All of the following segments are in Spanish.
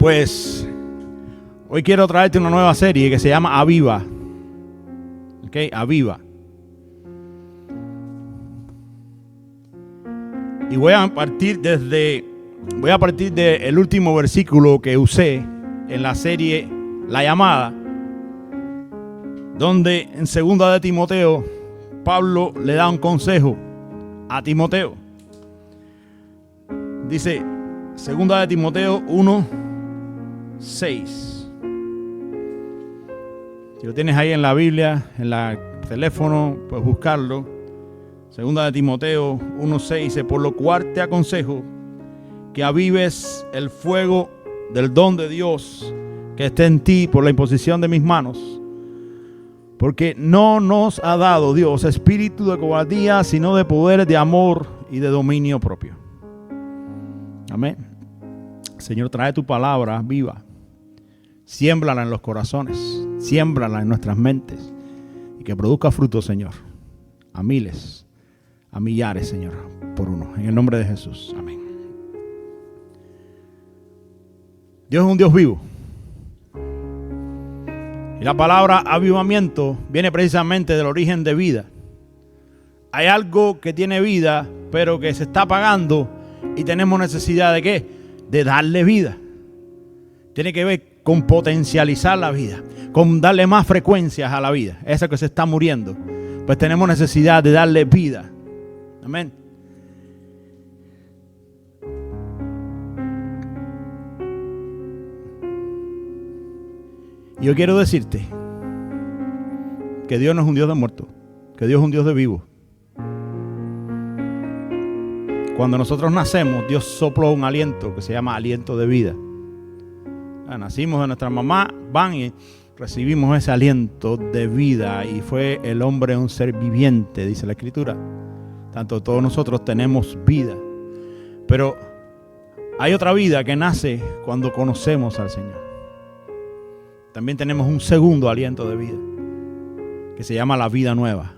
Pues hoy quiero traerte una nueva serie que se llama Aviva. ¿Ok? Aviva. Y voy a partir del último versículo que usé en la serie La Llamada, donde en 2 de Timoteo Pablo le da un consejo a Timoteo. Dice 2 de Timoteo 1:6. Si lo tienes ahí en la Biblia, en el teléfono, puedes buscarlo. 2 de Timoteo 1:6 dice: por lo cual te aconsejo que avives el fuego del don de Dios que está en ti por la imposición de mis manos. Porque no nos ha dado Dios espíritu de cobardía, sino de poder, de amor y de dominio propio. Amén. Señor, trae tu palabra viva. Siémbrala en los corazones. Siémbrala en nuestras mentes. Y que produzca fruto, Señor. A miles, a millares, Señor, por uno. En el nombre de Jesús. Amén. Dios es un Dios vivo. Y la palabra avivamiento viene precisamente del origen de vida. Hay algo que tiene vida, pero que se está apagando y tenemos necesidad de ¿qué? De darle vida. Tiene que ver con potencializar la vida, con darle más frecuencias a la vida. Eso que se está muriendo, pues tenemos necesidad de darle vida. Amén. Yo quiero decirte que Dios no es un Dios de muertos, que Dios es un Dios de vivos. Cuando nosotros nacemos, Dios sopló un aliento que se llama aliento de vida. Nacimos de nuestra mamá, van y recibimos ese aliento de vida, y fue el hombre un ser viviente, dice la Escritura. Tanto todos nosotros tenemos vida, pero hay otra vida que nace cuando conocemos al Señor. También tenemos un segundo aliento de vida que se llama la vida nueva.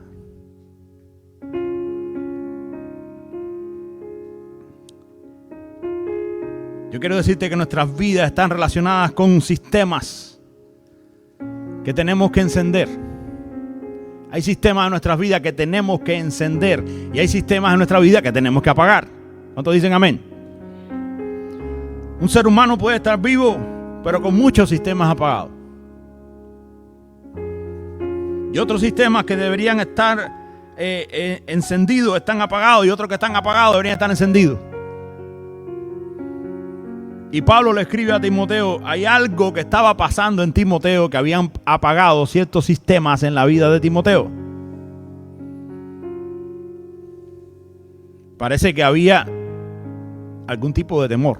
Yo quiero decirte que nuestras vidas están relacionadas con sistemas que tenemos que encender. Hay sistemas en nuestras vidas que tenemos que encender y hay sistemas en nuestra vida que tenemos que apagar. ¿Cuántos dicen amén? Un ser humano puede estar vivo, pero con muchos sistemas apagados. Y otros sistemas que deberían estar encendidos están apagados, y otros que están apagados deberían estar encendidos. Y Pablo le escribe a Timoteo: hay algo que estaba pasando en Timoteo, que habían apagado ciertos sistemas en la vida de Timoteo. Parece que había algún tipo de temor,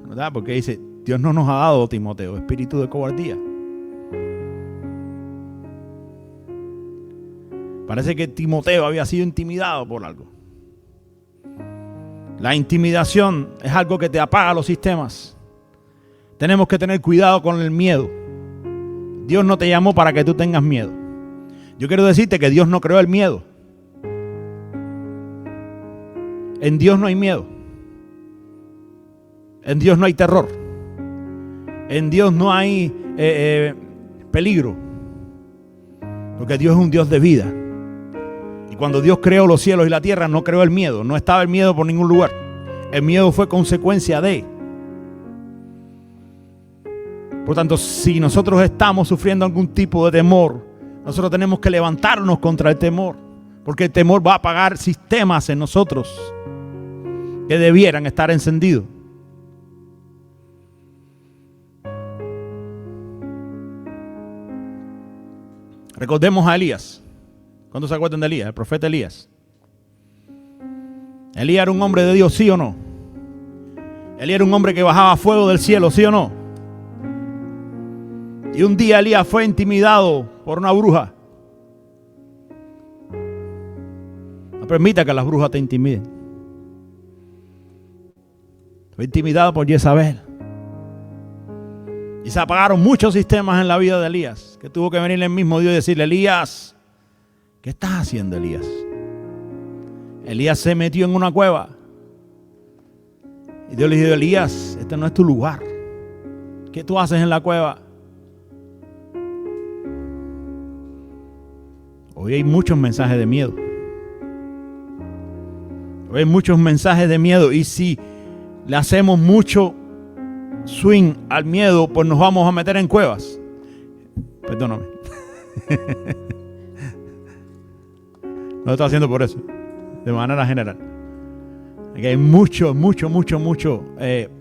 ¿verdad? Porque dice: Dios no nos ha dado, Timoteo, espíritu de cobardía. Parece que Timoteo había sido intimidado por algo. La intimidación es algo que te apaga los sistemas. Tenemos que tener cuidado con el miedo. Dios no te llamó para que tú tengas miedo. Yo quiero decirte que Dios no creó el miedo. En Dios no hay miedo. En Dios no hay terror. En Dios no hay peligro. Porque Dios es un Dios de vida. Y cuando Dios creó los cielos y la tierra, no creó el miedo. No estaba el miedo por ningún lugar. El miedo fue consecuencia de. Por tanto, si nosotros estamos sufriendo algún tipo de temor, nosotros tenemos que levantarnos contra el temor. Porque el temor va a apagar sistemas en nosotros que debieran estar encendidos. Recordemos a Elías. ¿Cuántos se acuerdan de Elías? El profeta Elías. Elías era un hombre de Dios, ¿sí o no? Elías era un hombre que bajaba fuego del cielo, ¿sí o no? Y un día Elías fue intimidado por una bruja. No permita que las brujas te intimiden. Fue intimidado por Jezabel. Y se apagaron muchos sistemas en la vida de Elías, que tuvo que venir el mismo Dios y decirle: Elías, ¿qué estás haciendo, Elías? Elías se metió en una cueva. Y Dios le dijo: Elías, este no es tu lugar. ¿Qué tú haces en la cueva? Hoy hay muchos mensajes de miedo. Hoy hay muchos mensajes de miedo. Y si le hacemos mucho swing al miedo, pues nos vamos a meter en cuevas. Perdóname. No lo estoy haciendo por eso. De manera general. Aquí hay mucho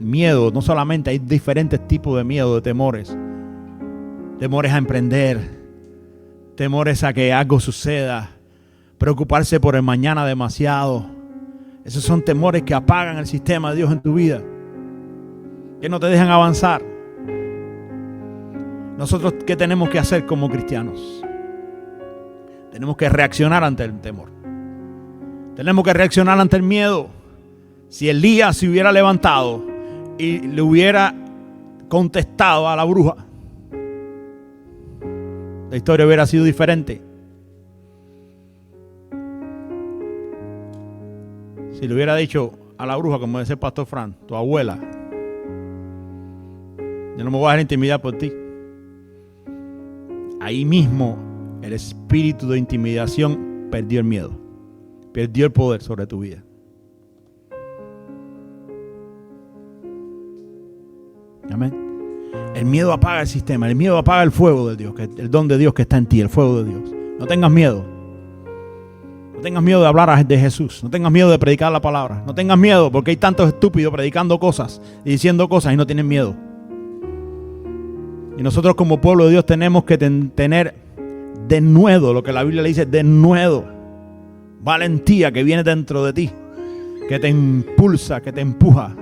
miedo. No solamente hay diferentes tipos de miedo, de temores. Temores a emprender. Temores a que algo suceda. Preocuparse por el mañana demasiado. Esos son temores que apagan el sistema de Dios en tu vida. Que no te dejan avanzar. Nosotros, ¿qué tenemos que hacer como cristianos? Tenemos que reaccionar ante el temor. Tenemos que reaccionar ante el miedo. Si Elías se hubiera levantado y le hubiera contestado a la bruja, la historia hubiera sido diferente. Si le hubiera dicho a la bruja, como dice el pastor Fran, tu abuela, yo no me voy a dejar intimidar por ti. Ahí mismo el espíritu de intimidación perdió el miedo, perdió el poder sobre tu vida. Amén. El miedo apaga el sistema, el miedo apaga el fuego de Dios, el don de Dios que está en ti, el fuego de Dios. No tengas miedo. No tengas miedo de hablar de Jesús. No tengas miedo de predicar la palabra. No tengas miedo porque hay tantos estúpidos predicando cosas y diciendo cosas y no tienen miedo. Y nosotros como pueblo de Dios tenemos que tener denuedo, lo que la Biblia le dice, denuedo. Valentía que viene dentro de ti, que te impulsa, que te empuja.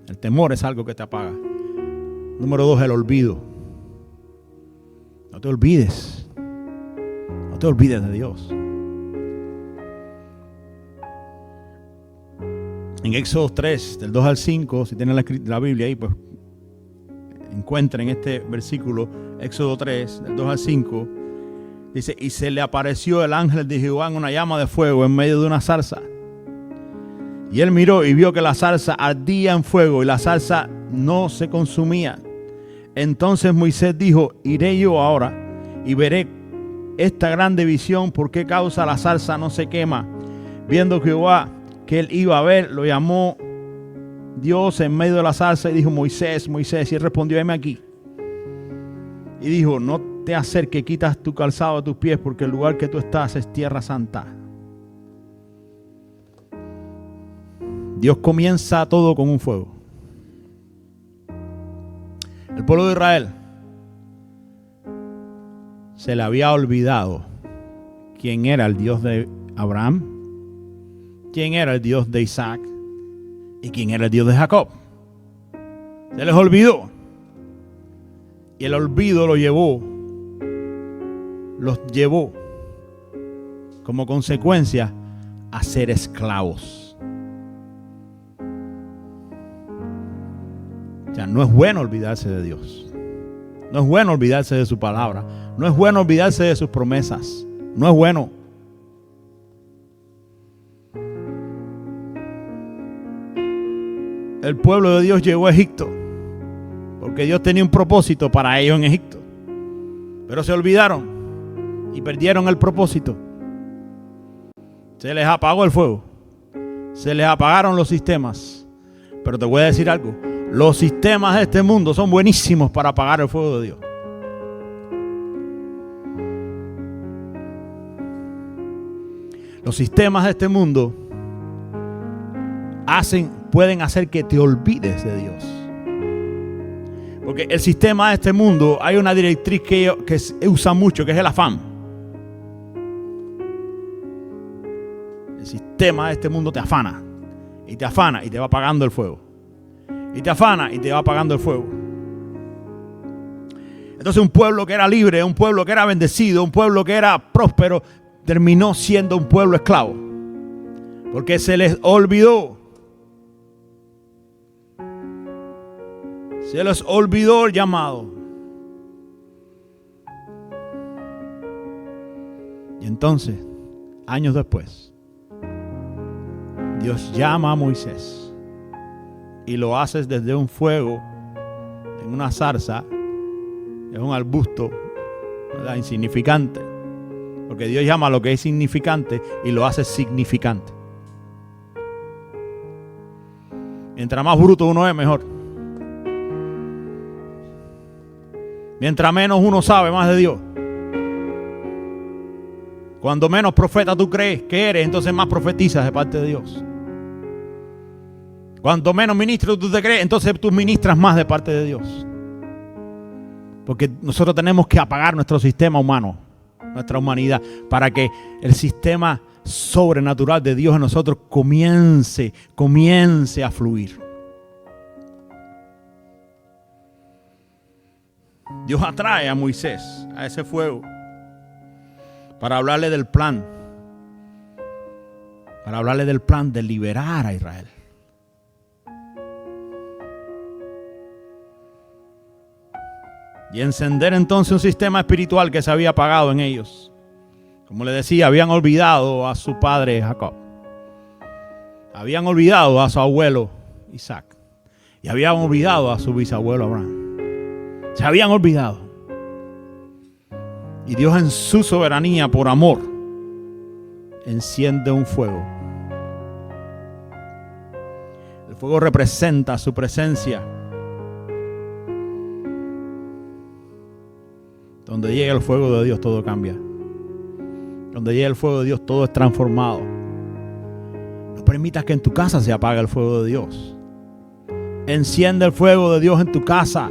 El temor es algo que te apaga. Número 2, el olvido. No te olvides. No te olvides de Dios. En Éxodo 3, del 2 al 5, si tienen la Biblia ahí, pues encuentren este versículo, Éxodo 3, del 2 al 5. Dice, y se le apareció el ángel de Jehová en una llama de fuego en medio de una zarza. Y él miró y vio que la zarza ardía en fuego y la zarza no se consumía. Entonces Moisés dijo, iré yo ahora y veré esta grande visión, por qué causa la zarza no se quema. Viendo Jehová que él iba a ver, lo llamó Dios en medio de la zarza y dijo, Moisés, Moisés. Y él respondió, heme aquí. Y dijo, no te acerques, quitas tu calzado de tus pies, porque el lugar que tú estás es tierra santa. Dios comienza todo con un fuego. El pueblo de Israel se le había olvidado quién era el Dios de Abraham, quién era el Dios de Isaac y quién era el Dios de Jacob. Se les olvidó. Y el olvido los llevó como consecuencia a ser esclavos. O sea, no es bueno olvidarse de Dios. No es bueno olvidarse de su palabra. No es bueno olvidarse de sus promesas. No es bueno. El pueblo de Dios llegó a Egipto porque Dios tenía un propósito para ellos en Egipto. Pero se olvidaron y perdieron el propósito. Se les apagó el fuego. Se les apagaron los sistemas. Pero te voy a decir algo. Los sistemas de este mundo son buenísimos para apagar el fuego de Dios. Los sistemas de este mundo pueden hacer que te olvides de Dios. Porque el sistema de este mundo, hay una directriz que usa mucho, que es el afán. El sistema de este mundo te afana. Y te afana y te va apagando el fuego. Y te afana y te va apagando el fuego. Entonces un pueblo que era libre, un pueblo que era bendecido, un pueblo que era próspero, terminó siendo un pueblo esclavo. Porque se les olvidó. Se les olvidó el llamado. Y entonces, años después, Dios llama a Moisés y lo haces desde un fuego, en una zarza, es un arbusto, ¿verdad?, insignificante. Porque Dios llama a lo que es significante y lo hace significante. Mientras más bruto uno es, mejor. Mientras menos uno sabe más de Dios. Cuando menos profeta tú crees que eres, entonces más profetizas de parte de Dios. Cuanto menos ministro tú te crees, entonces tú ministras más de parte de Dios. Porque nosotros tenemos que apagar nuestro sistema humano, nuestra humanidad, para que el sistema sobrenatural de Dios en nosotros comience a fluir. Dios atrae a Moisés a ese fuego para hablarle del plan, de liberar a Israel. Y encender entonces un sistema espiritual que se había apagado en ellos. Como le decía, habían olvidado a su padre Jacob. Habían olvidado a su abuelo Isaac. Y habían olvidado a su bisabuelo Abraham. Se habían olvidado. Y Dios, en su soberanía, por amor, enciende un fuego. El fuego representa su presencia. Donde llega el fuego de Dios, todo cambia. Donde llega el fuego de Dios, todo es transformado. No permitas que en tu casa se apague el fuego de Dios. Enciende el fuego de Dios en tu casa.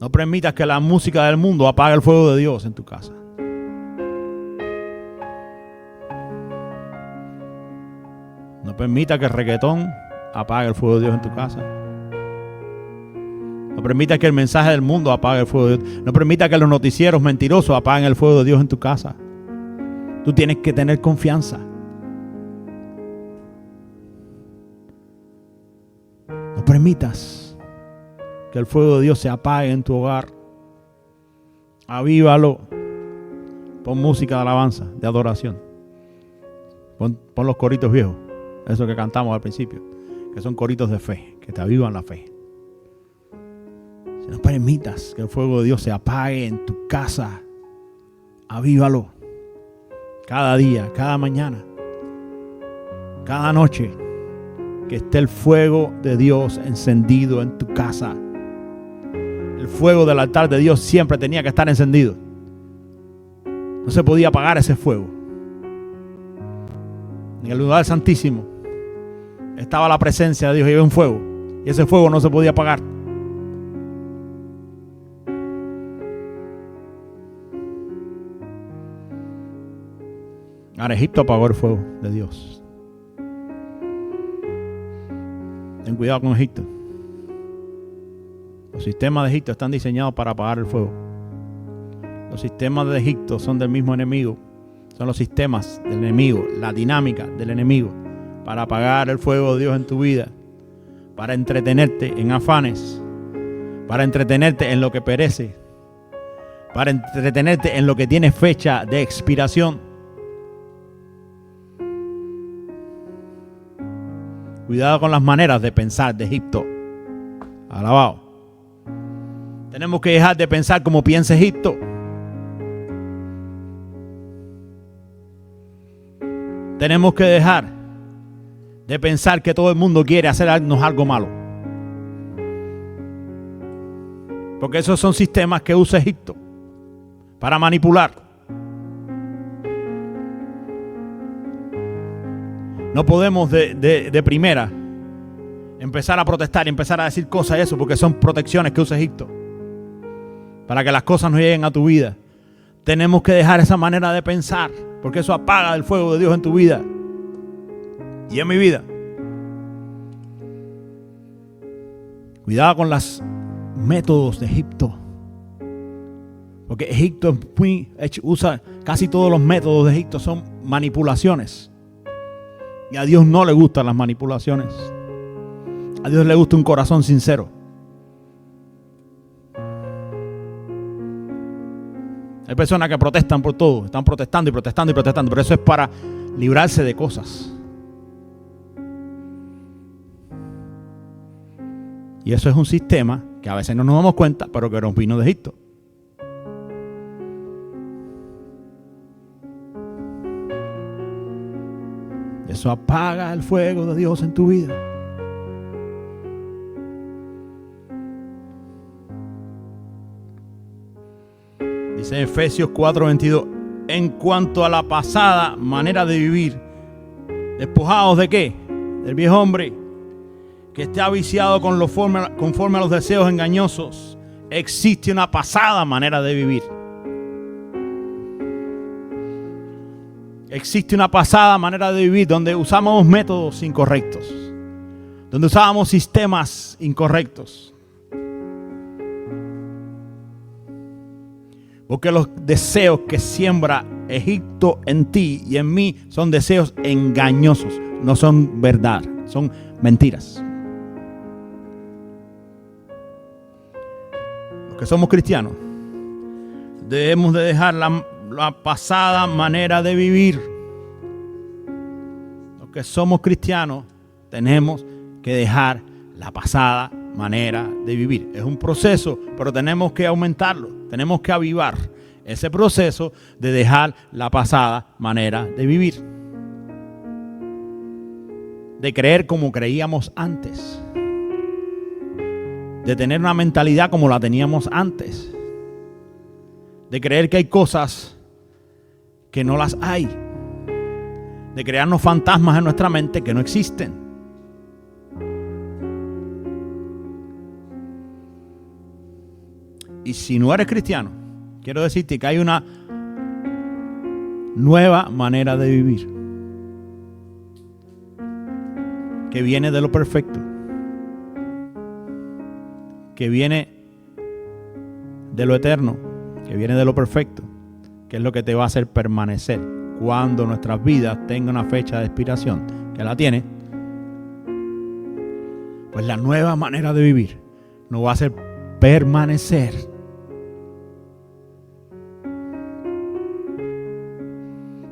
No permitas que la música del mundo apague el fuego de Dios en tu casa. No permitas que el reggaetón apague el fuego de Dios en tu casa. No permitas que el mensaje del mundo apague el fuego de Dios. No permitas que los noticieros mentirosos apaguen el fuego de Dios en tu casa. Tú tienes que tener confianza. No permitas que el fuego de Dios se apague en tu hogar. Avívalo. Pon música de alabanza, de adoración. Pon los coritos viejos. Eso que cantamos al principio. Que son coritos de fe, que te avivan la fe. No permitas que el fuego de Dios se apague en tu casa. Avívalo. Cada día, cada mañana, cada noche. Que esté el fuego de Dios encendido en tu casa. El fuego del altar de Dios siempre tenía que estar encendido. No se podía apagar ese fuego. En el lugar santísimo estaba la presencia de Dios y había un fuego. Y ese fuego no se podía apagar. Ahora Egipto apagó el fuego de Dios. Ten cuidado con Egipto. Los sistemas de Egipto están diseñados para apagar el fuego. Los sistemas de Egipto son del mismo enemigo. Son los sistemas del enemigo, la dinámica del enemigo, para apagar el fuego de Dios en tu vida, para entretenerte en afanes, para entretenerte en lo que perece, para entretenerte en lo que tiene fecha de expiración. Cuidado con las maneras de pensar de Egipto. Alabado. Tenemos que dejar de pensar como piensa Egipto. Tenemos que dejar de pensar que todo el mundo quiere hacernos algo malo. Porque esos son sistemas que usa Egipto para manipular. No podemos de primera empezar a protestar y empezar a decir cosas de eso, porque son protecciones que usa Egipto para que las cosas no lleguen a tu vida. Tenemos que dejar esa manera de pensar, porque eso apaga el fuego de Dios en tu vida y en mi vida. Cuidado con los métodos de Egipto, porque Egipto usa casi todos los métodos de Egipto son manipulaciones. Y a Dios no le gustan las manipulaciones. A Dios le gusta un corazón sincero. Hay personas que protestan por todo. Están protestando y protestando y protestando. Pero eso es para librarse de cosas. Y eso es un sistema que a veces no nos damos cuenta, pero que nos vino de Egipto. Eso apaga el fuego de Dios en tu vida. Dice Efesios 4:22, en cuanto a la pasada manera de vivir, despojados de ¿qué? Del viejo hombre, que está viciado conforme a los deseos engañosos. Existe una pasada manera de vivir. Existe una pasada manera de vivir donde usamos métodos incorrectos, donde usábamos sistemas incorrectos. Porque los deseos que siembra Egipto en ti y en mí son deseos engañosos, no son verdad, son mentiras. Los que somos cristianos debemos de dejar la pasada manera de vivir. Los que somos cristianos tenemos que dejar la pasada manera de vivir. Es un proceso, pero tenemos que aumentarlo, tenemos que avivar ese proceso de dejar la pasada manera de vivir. De creer como creíamos antes. De tener una mentalidad como la teníamos antes. De creer que hay cosas que no las hay. De crearnos fantasmas en nuestra mente que no existen. Y si no eres cristiano, quiero decirte que hay una nueva manera de vivir que viene de lo perfecto, que viene de lo eterno, que viene de lo perfecto, que es lo que te va a hacer permanecer cuando nuestras vidas tengan una fecha de expiración, que la tiene. Pues la nueva manera de vivir nos va a hacer permanecer.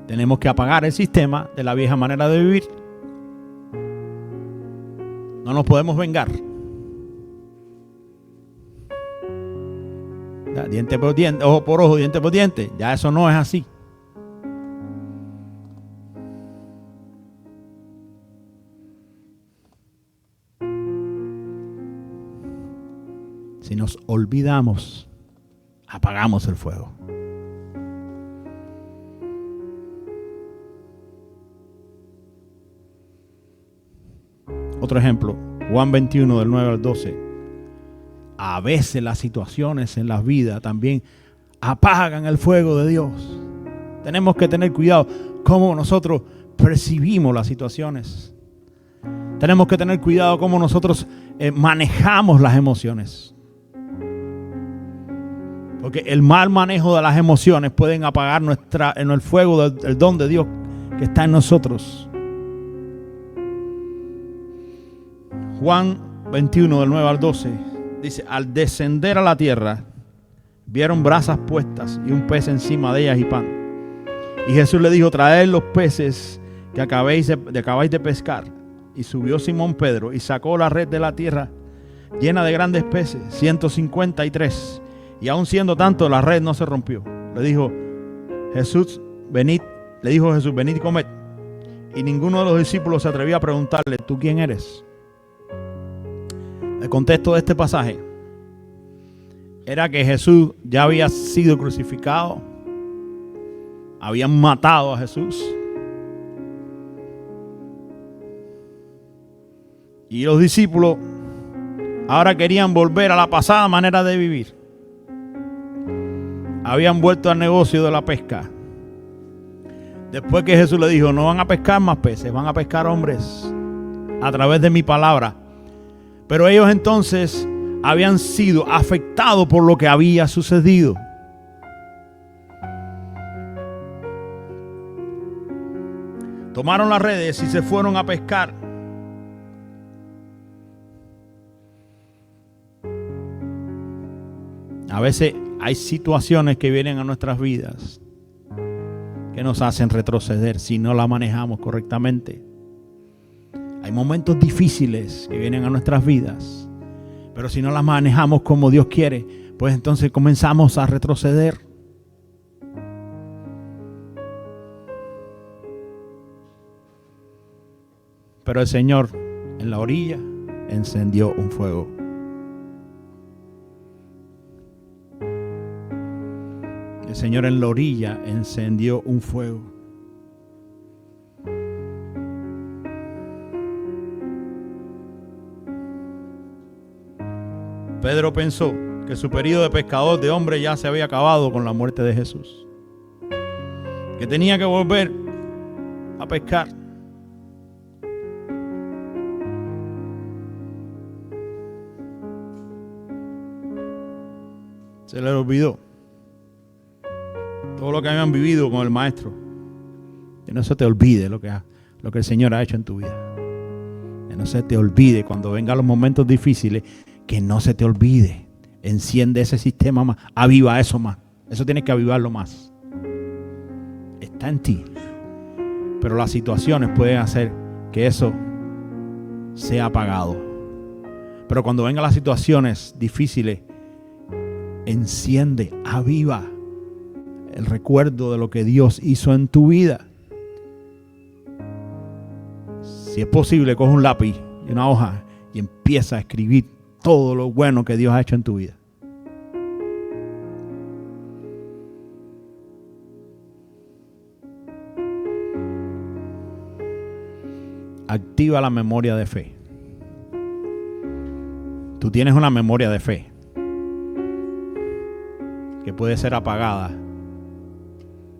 Tenemos que apagar el sistema de la vieja manera de vivir. No nos podemos vengar. Ya, diente por diente, ojo por ojo, diente por diente. Ya eso no es así. Si nos olvidamos, apagamos el fuego. Otro ejemplo, Juan 21 del 9 al 12. A veces las situaciones en las vidas también apagan el fuego de Dios. Tenemos que tener cuidado cómo nosotros percibimos las situaciones. Tenemos que tener cuidado cómo nosotros manejamos las emociones. Porque el mal manejo de las emociones pueden apagar el fuego del don de Dios que está en nosotros. Juan 21 del 9 al 12 dice: al descender a la tierra vieron brasas puestas y un pez encima de ellas y pan. Y Jesús le dijo: traed los peces que acabáis de pescar. Y subió Simón Pedro y sacó la red de la tierra llena de grandes peces, 153. Y aun siendo tanto, la red no se rompió. Le dijo Jesús, venid y comed. Y ninguno de los discípulos se atrevía a preguntarle: ¿tú quién eres? El contexto de este pasaje era que Jesús ya había sido crucificado, habían matado a Jesús, y los discípulos ahora querían volver a la pasada manera de vivir. Habían vuelto al negocio de la pesca. Después que Jesús le dijo: no van a pescar más peces, van a pescar hombres a través de mi palabra. Pero ellos entonces habían sido afectados por lo que había sucedido. Tomaron las redes y se fueron a pescar. A veces hay situaciones que vienen a nuestras vidas que nos hacen retroceder si no la manejamos correctamente. Hay momentos difíciles que vienen a nuestras vidas, pero si no las manejamos como Dios quiere, pues entonces comenzamos a retroceder. Pero el Señor en la orilla encendió un fuego. El Señor en la orilla encendió un fuego. Pedro pensó que su periodo de pescador de hombre ya se había acabado con la muerte de Jesús, que tenía que volver a pescar. Se le olvidó todo lo que habían vivido con el Maestro. Que no se te olvide lo que el Señor ha hecho en tu vida. Que no se te olvide cuando vengan los momentos difíciles. Que no se te olvide. Enciende ese sistema más. Aviva eso más. Eso tienes que avivarlo más. Está en ti. Pero las situaciones pueden hacer que eso sea apagado. Pero cuando vengan las situaciones difíciles, enciende, aviva el recuerdo de lo que Dios hizo en tu vida. Si es posible, coge un lápiz y una hoja y empieza a escribir todo lo bueno que Dios ha hecho en tu vida. Activa la memoria de fe. Tú tienes una memoria de fe que puede ser apagada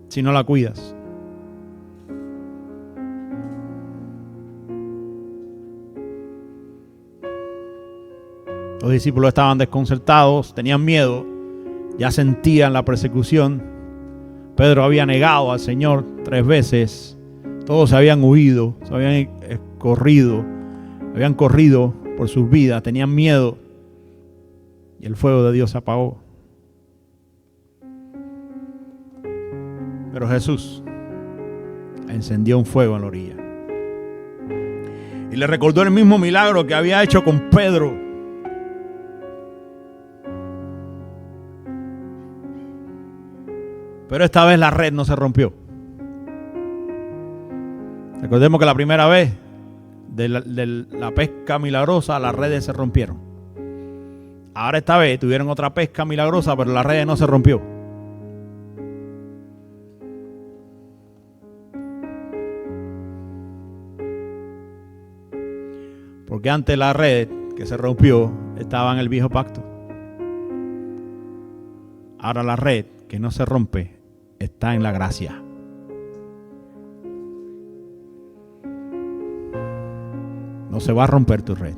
si no la cuidas. Los discípulos estaban desconcertados, tenían miedo, ya sentían la persecución. Pedro había negado al Señor 3 veces. Todos se habían huido, se habían corrido por sus vidas, tenían miedo. Y el fuego de Dios se apagó. Pero Jesús encendió un fuego en la orilla. Y le recordó el mismo milagro que había hecho con Pedro. Pero esta vez la red no se rompió. Recordemos que la primera vez de la pesca milagrosa, las redes se rompieron. Ahora esta vez tuvieron otra pesca milagrosa, pero la red no se rompió. Porque antes la red que se rompió estaba en el viejo pacto. Ahora la red que no se rompe está en la gracia. No se va a romper tu red.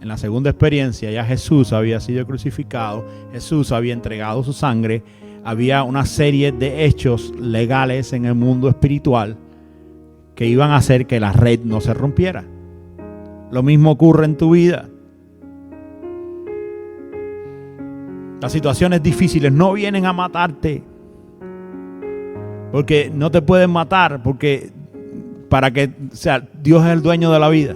En la segunda experiencia ya Jesús había sido crucificado, Jesús había entregado su sangre, había una serie de hechos legales en el mundo espiritual que iban a hacer que la red no se rompiera. Lo mismo ocurre en tu vida. Las situaciones difíciles no vienen a matarte, porque no te pueden matar, porque Dios es el dueño de la vida.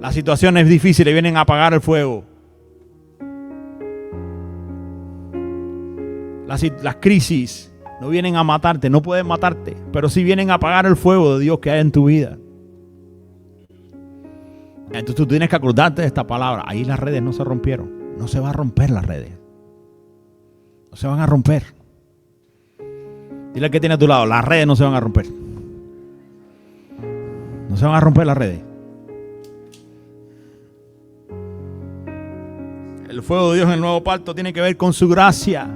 Las situaciones difíciles vienen a apagar el fuego. Las crisis no vienen a matarte, no pueden matarte, pero sí vienen a apagar el fuego de Dios que hay en tu vida. Entonces tú tienes que acordarte de esta palabra. Ahí las redes no se rompieron. No se va a romper las redes. No se van a romper. Dile al que tiene a tu lado, las redes no se van a romper. No se van a romper las redes. El fuego de Dios en el nuevo pacto tiene que ver con su gracia.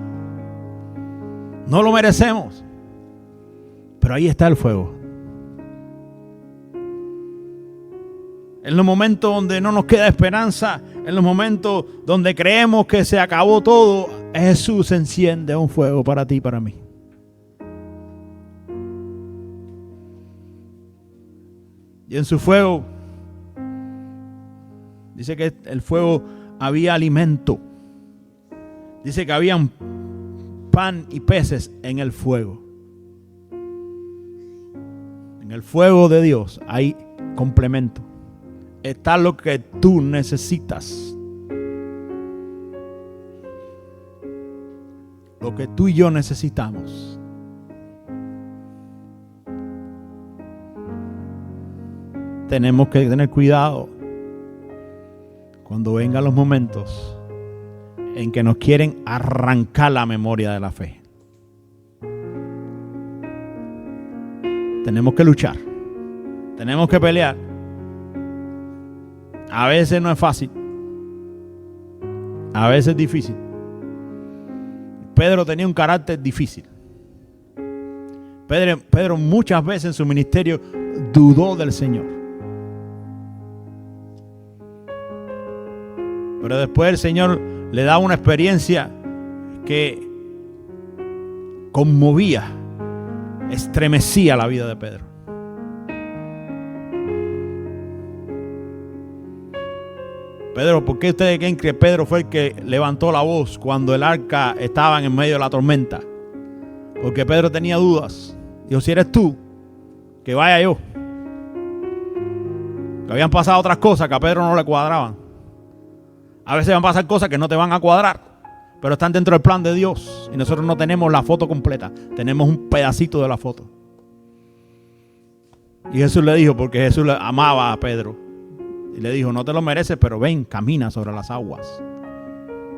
No lo merecemos, pero ahí está el fuego. En los momentos donde no nos queda esperanza, en los momentos donde creemos que se acabó todo, Jesús enciende un fuego para ti y para mí. Y en su fuego, dice que el fuego había alimento. Dice que habían pan y peces en el fuego. En el fuego de Dios hay complemento. Está lo que tú necesitas. Lo que tú y yo necesitamos. Tenemos que tener cuidado cuando vengan los momentos en que nos quieren arrancar la memoria de la fe. Tenemos que luchar. Tenemos que pelear. A veces no es fácil. A veces es difícil. Pedro tenía un carácter difícil. Pedro muchas veces en su ministerio dudó del Señor. Pero después el Señor le da una experiencia que conmovía, estremecía la vida de Pedro. Pedro, ¿por qué ustedes creen que Pedro fue el que levantó la voz cuando el arca estaba en medio de la tormenta? Porque Pedro tenía dudas. Dijo, si eres tú, que vaya yo. Que habían pasado otras cosas que a Pedro no le cuadraban. A veces van a pasar cosas que no te van a cuadrar, pero están dentro del plan de Dios. Y nosotros no tenemos la foto completa. Tenemos un pedacito de la foto. Y Jesús le dijo, porque Jesús amaba a Pedro. Y le dijo, no te lo mereces, pero ven, camina sobre las aguas.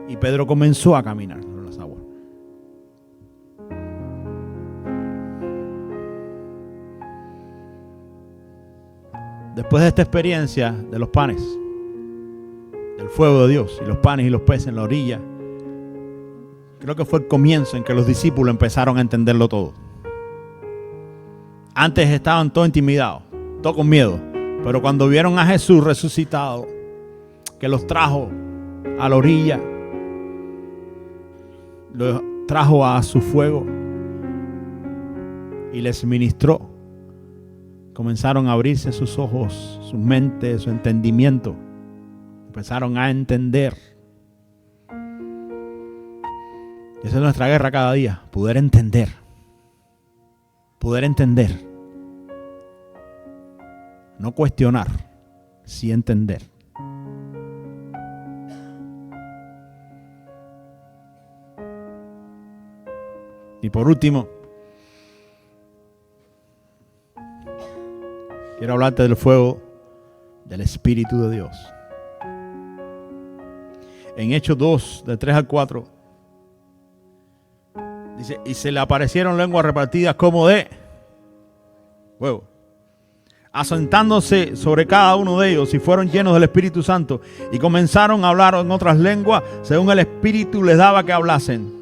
Y Pedro comenzó a caminar sobre las aguas. Después de esta experiencia de los panes, del fuego de Dios, y los panes y los peces en la orilla, creo que fue el comienzo en que los discípulos empezaron a entenderlo todo. Antes estaban todos intimidados, todos con miedo. Pero cuando vieron a Jesús resucitado, que los trajo a la orilla, los trajo a su fuego y les ministró, comenzaron a abrirse sus ojos, sus mentes, su entendimiento. Empezaron a entender. Esa es nuestra guerra cada día, poder entender. Poder entender. No cuestionar, sí entender. Y por último, quiero hablarte del fuego del Espíritu de Dios. En Hechos 2, de 3 al 4, dice, y se le aparecieron lenguas repartidas como de fuego, asentándose sobre cada uno de ellos, y fueron llenos del Espíritu Santo, y comenzaron a hablar en otras lenguas, según el Espíritu les daba que hablasen.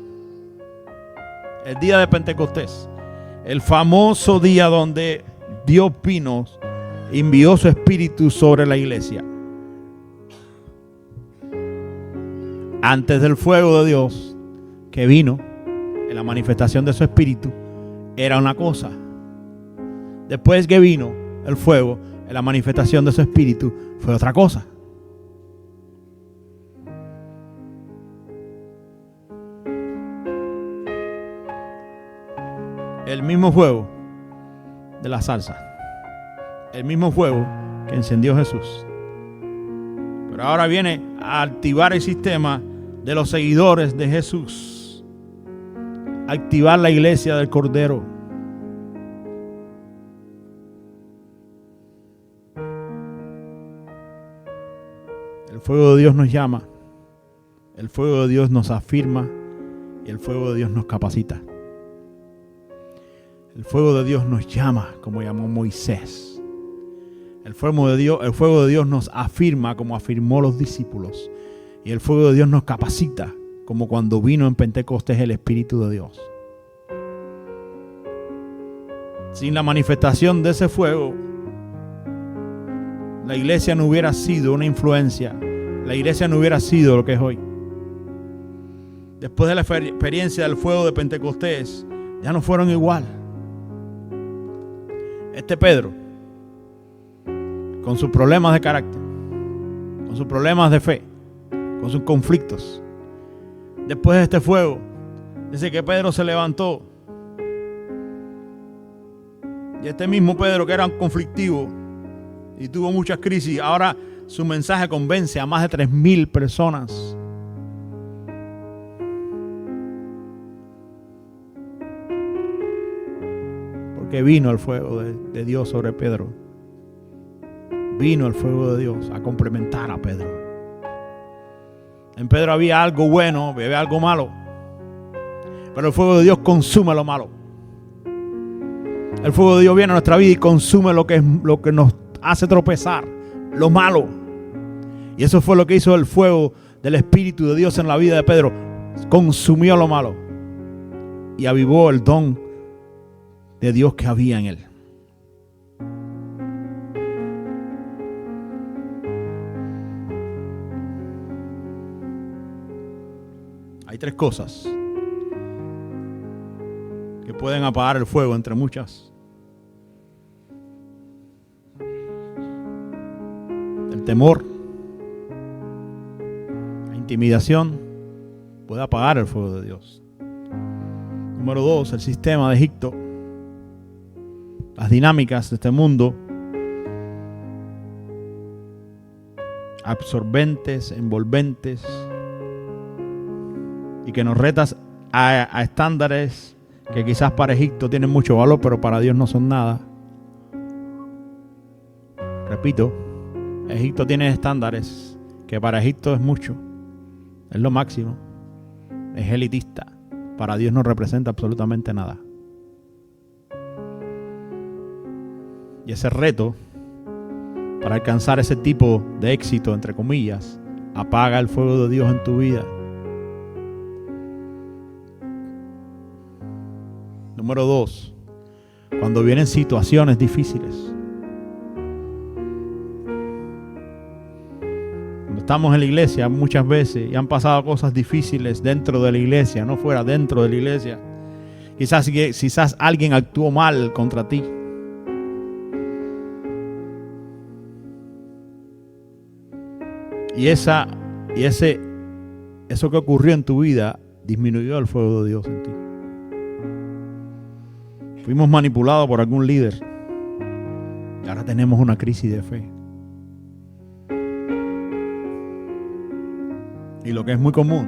El día de Pentecostés, el famoso día donde Dios vino, envió su Espíritu sobre la iglesia. Antes del fuego de Dios que vino en la manifestación de su Espíritu, era una cosa. Después que vino el fuego en la manifestación de su Espíritu, fue otra cosa. El mismo fuego de la salsa, el mismo fuego que encendió Jesús, pero ahora viene a activar el sistema de los seguidores de Jesús, activar la iglesia del Cordero. El fuego de Dios nos llama, el fuego de Dios nos afirma y el fuego de Dios nos capacita. El fuego de Dios nos llama, como llamó Moisés. El fuego de Dios nos afirma, como afirmó los discípulos. Y el fuego de Dios nos capacita, como cuando vino en Pentecostés el Espíritu de Dios. Sin la manifestación de ese fuego, la iglesia no hubiera sido una influencia. La iglesia no hubiera sido lo que es hoy. Después de la experiencia del fuego de Pentecostés, ya no fueron igual. Este Pedro, con sus problemas de carácter, con sus problemas de fe, con sus conflictos, después de este fuego, dice que Pedro se levantó. Y este mismo Pedro, que era un conflictivo y tuvo muchas crisis, ahora su mensaje convence a más de 3,000 personas. Porque vino el fuego de Dios sobre Pedro. Vino el fuego de Dios a complementar a Pedro. En Pedro había algo bueno, había algo malo. Pero el fuego de Dios consume lo malo. El fuego de Dios viene a nuestra vida y consume lo que nos hace tropezar, lo malo. Y eso fue lo que hizo el fuego del Espíritu de Dios en la vida de Pedro. Consumió lo malo y avivó el don de Dios que había en él. Hay 3 cosas que pueden apagar el fuego, entre muchas. El temor, la intimidación puede apagar el fuego de Dios. Número 2, el sistema de Egipto, las dinámicas de este mundo, absorbentes, envolventes, y que nos retas a estándares que quizás para Egipto tienen mucho valor, pero para Dios no son nada. Repito, Egipto tiene estándares que para Egipto es mucho, es lo máximo, es elitista. Para Dios no representa absolutamente nada. Y ese reto para alcanzar ese tipo de éxito, entre comillas, apaga el fuego de Dios en tu vida. Número 2, cuando vienen situaciones difíciles. Cuando estamos en la iglesia muchas veces y han pasado cosas difíciles dentro de la iglesia, no fuera, dentro de la iglesia. Quizás alguien actuó mal contra ti. Y eso que ocurrió en tu vida disminuyó el fuego de Dios en ti. Fuimos manipulados por algún líder y ahora tenemos una crisis de fe. Y lo que es muy común,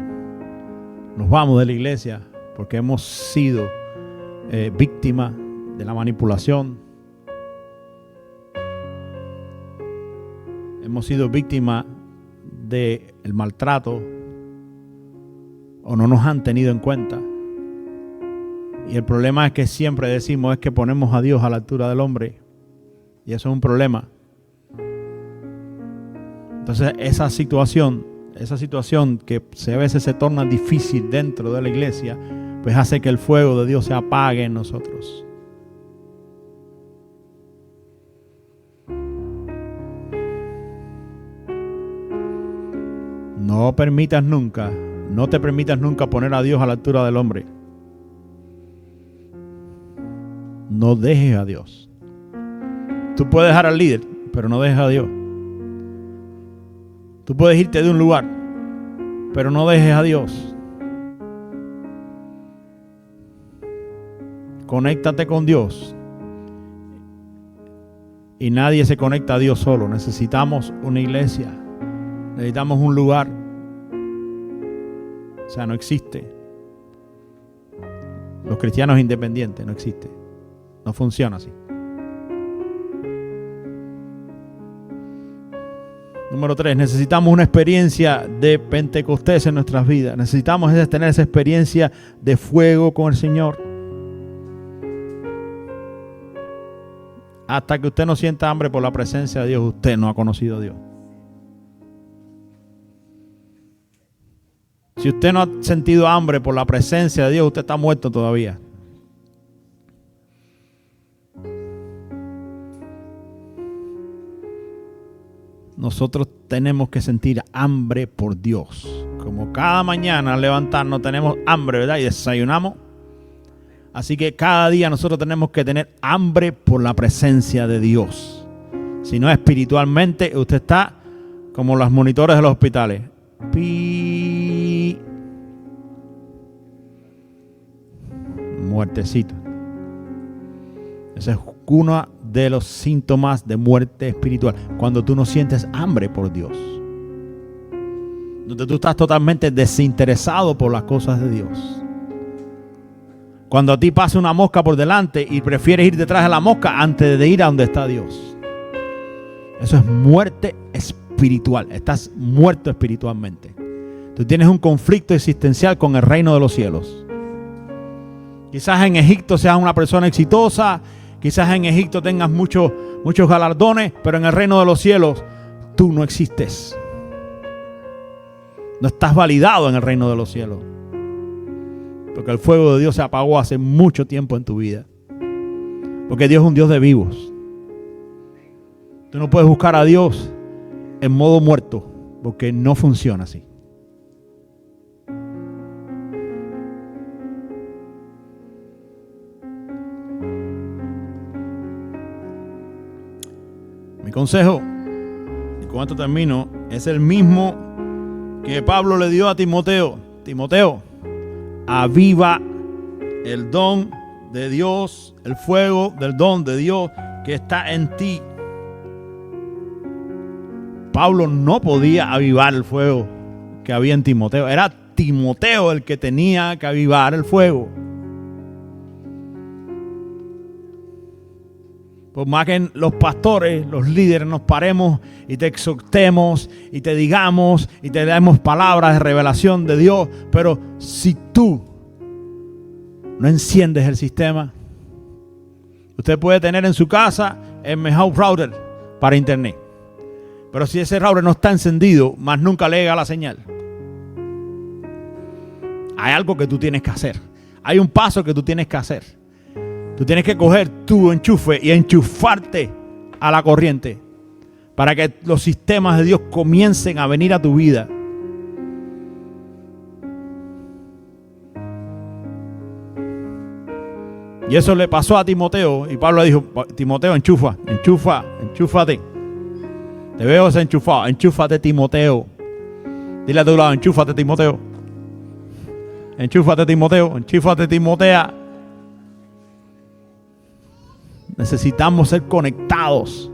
nos vamos de la iglesia porque hemos sido víctimas de la manipulación. Hemos sido víctimas del maltrato o no nos han tenido en cuenta. Y el problema es que siempre decimos es que ponemos a Dios a la altura del hombre. Y eso es un problema. Entonces esa situación que a veces se torna difícil dentro de la iglesia, pues hace que el fuego de Dios se apague en nosotros. No te permitas nunca poner a Dios a la altura del hombre. No dejes a Dios. Tú puedes dejar al líder, pero no dejes a Dios. Tú puedes irte de un lugar, pero no dejes a Dios. Conéctate con Dios. Y nadie se conecta a Dios solo. Necesitamos una iglesia. Necesitamos un lugar. O sea, no existe. Los cristianos independientes, no existe. No funciona así. Número 3, necesitamos una experiencia de Pentecostés en nuestras vidas. Necesitamos tener esa experiencia de fuego con el Señor. Hasta que usted no sienta hambre por la presencia de Dios, usted no ha conocido a Dios. Si usted no ha sentido hambre por la presencia de Dios, usted está muerto todavía. Nosotros tenemos que sentir hambre por Dios. Como cada mañana al levantarnos tenemos hambre, ¿verdad? Y desayunamos. Así que cada día nosotros tenemos que tener hambre por la presencia de Dios. Si no, espiritualmente usted está como los monitores de los hospitales. muertecito. Ese es uno de los síntomas de muerte espiritual. Cuando tú no sientes hambre por Dios. Donde tú estás totalmente desinteresado por las cosas de Dios. Cuando a ti pasa una mosca por delante y prefieres ir detrás de la mosca antes de ir a donde está Dios. Eso es muerte espiritual. Estás muerto espiritualmente. Tú tienes un conflicto existencial con el reino de los cielos. Quizás en Egipto seas una persona exitosa. Quizás en Egipto tengas muchos galardones. Pero en el reino de los cielos tú no existes. No estás validado en el reino de los cielos. Porque el fuego de Dios se apagó hace mucho tiempo en tu vida. Porque Dios es un Dios de vivos. Tú no puedes buscar a Dios en modo muerto. Porque no funciona así. Mi consejo, y con esto termino, es el mismo que Pablo le dio a Timoteo. Timoteo, aviva el don de Dios, el fuego del don de Dios que está en ti. Pablo no podía avivar el fuego que había en Timoteo. Era Timoteo el que tenía que avivar el fuego. Por más que los pastores, los líderes nos paremos y te exhortemos y te digamos y te demos palabras de revelación de Dios, pero si tú no enciendes el sistema, usted puede tener en su casa el mejor router para internet, pero si ese router no está encendido, más nunca le llega la señal. Hay algo que tú tienes que hacer. Hay un paso que tú tienes que hacer. Tú tienes que coger tu enchufe y enchufarte a la corriente para que los sistemas de Dios comiencen a venir a tu vida. Y eso le pasó a Timoteo. Y Pablo le dijo, Timoteo, enchúfate. Te veo desenchufado. Enchúfate, Timoteo. Dile a tu lado, enchúfate, Timoteo. Enchúfate, Timoteo. Enchúfate, Timotea. Necesitamos ser conectados.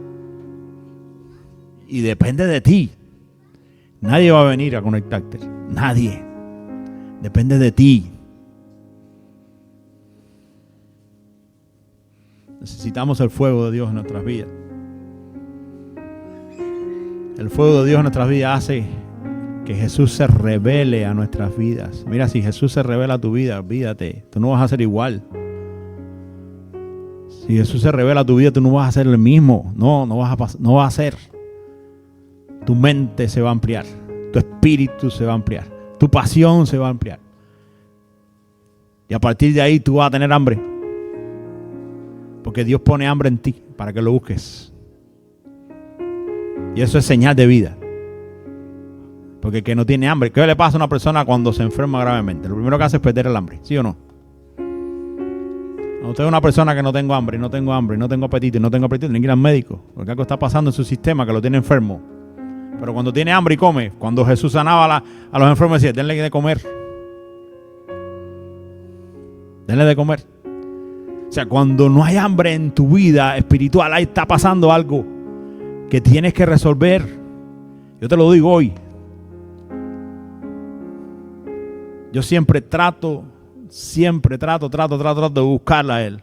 Y depende de ti. Nadie va a venir a conectarte. Nadie. Depende de ti. Necesitamos el fuego de Dios en nuestras vidas. El fuego de Dios en nuestras vidas hace que Jesús se revele a nuestras vidas. Mira, si Jesús se revela a tu vida, olvídate. Tú no vas a ser igual. Si Jesús se revela a tu vida, tú no vas a ser el mismo. No vas a ser. Tu mente se va a ampliar. Tu espíritu se va a ampliar. Tu pasión se va a ampliar. Y a partir de ahí tú vas a tener hambre. Porque Dios pone hambre en ti para que lo busques. Y eso es señal de vida. Porque el que no tiene hambre, ¿qué le pasa a una persona cuando se enferma gravemente? Lo primero que hace es perder el hambre, ¿sí o no? Usted es una persona que no tengo hambre, no tengo apetito, tiene que ir al médico. Porque algo está pasando en su sistema que lo tiene enfermo. Pero cuando tiene hambre y come, cuando Jesús sanaba a los enfermos, decía, denle de comer. Denle de comer. O sea, cuando no hay hambre en tu vida espiritual, ahí está pasando algo que tienes que resolver. Yo te lo digo hoy. Yo siempre trato de buscarla a Él.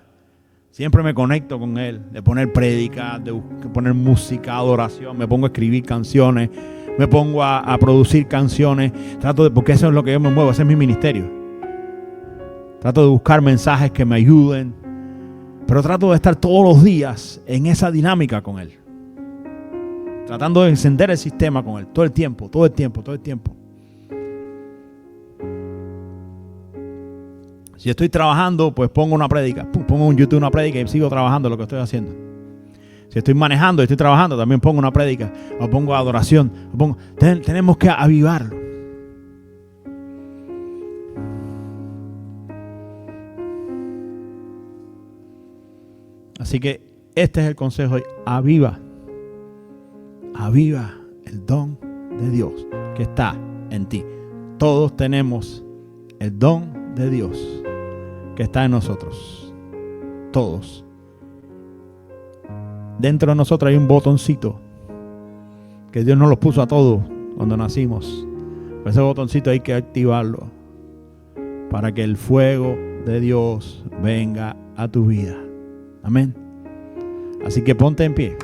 Siempre me conecto con Él, de poner prédicas, de poner música, adoración. Me pongo a escribir canciones, me pongo a producir canciones. Porque eso es lo que yo me muevo, ese es mi ministerio. Trato de buscar mensajes que me ayuden, pero trato de estar todos los días en esa dinámica con Él. Tratando de encender el sistema con Él, todo el tiempo. Si estoy trabajando, pues pongo una prédica. Pongo en YouTube una prédica y sigo trabajando lo que estoy haciendo. Si estoy manejando y estoy trabajando, también pongo una prédica. O pongo adoración. Tenemos que avivarlo. Así que este es el consejo hoy. Aviva el don de Dios que está en ti. Todos tenemos el don de Dios que está en nosotros. Todos. Dentro de nosotros hay un botoncito que Dios nos lo puso a todos cuando nacimos. Ese botoncito hay que activarlo para que el fuego de Dios venga a tu vida. Amén. Así que ponte en pie.